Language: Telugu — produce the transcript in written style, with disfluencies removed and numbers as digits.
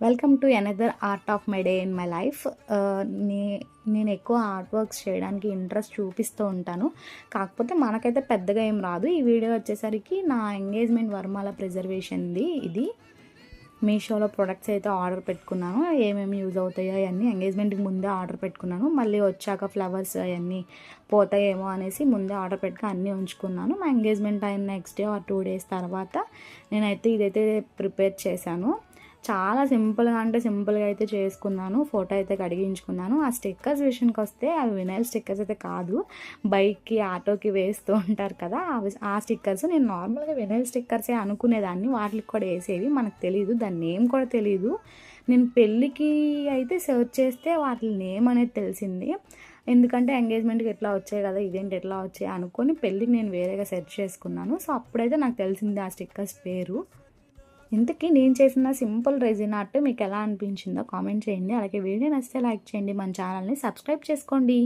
Welcome to another art of my day in my life. నేను ఎక్కువ ఆర్ట్ వర్క్స్ చేయడానికి ఇంట్రెస్ట్ చూపిస్తూ ఉంటాను. కాకపోతే మనకైతే పెద్దగా ఏం రాదు. ఈ వీడియో వచ్చేసరికి నా ఎంగేజ్మెంట్ వరమాల ప్రిజర్వేషన్ది. ఇది మీషోలో ప్రొడక్ట్స్ అయితే ఆర్డర్ పెట్టుకున్నాను. ఏమేమి యూజ్ అవుతాయో అవన్నీ ఎంగేజ్మెంట్కి ముందే ఆర్డర్ పెట్టుకున్నాను. మళ్ళీ వచ్చాక ఫ్లవర్స్ అవన్నీ పోతాయేమో అనేసి ముందే ఆర్డర్ పెట్టుకుని అన్నీ ఉంచుకున్నాను. మా ఎంగేజ్మెంట్ అయిన నెక్స్ట్ డే ఆర్ 2 days తర్వాత నేనైతే ఇదైతే ప్రిపేర్ చేశాను. చాలా సింపుల్గా అంటే సింపుల్గా అయితే చేసుకున్నాను. ఫోటో అయితే కడిగించుకున్నాను. ఆ స్టిక్కర్స్ విషయానికి వస్తే అవి వినైల్ స్టిక్కర్స్ అయితే కాదు, బైక్కి ఆటోకి వేస్తూ ఉంటారు కదా, ఆ స్టిక్కర్స్. నేను నార్మల్గా వినైల్ స్టిక్కర్సే అనుకునేదాన్ని, వాటికి కూడా వేసేవి. మనకు తెలియదు, దాని నేమ్ కూడా తెలియదు. నేను పెళ్ళికి అయితే సెర్చ్ చేస్తే వాటి నేమ్ అనేది తెలిసింది. ఎందుకంటే ఎంగేజ్మెంట్కి ఎట్లా వచ్చాయి కదా, ఇదేంటి ఎట్లా వచ్చాయి అనుకొని పెళ్ళికి నేను వేరేగా సెర్చ్ చేసుకున్నాను. సో అప్పుడైతే నాకు తెలిసింది ఆ స్టిక్కర్స్ పేరు. ఇంతకీ నేను చేసిన సింపుల్ రెజిన్ ఆర్ట్ మీకు ఎలా అనిపించిందో కామెంట్ చేయండి. అలాగే వీడియో నచ్చితే లైక్ చేయండి, మన ఛానల్ని సబ్స్క్రైబ్ చేసుకోండి.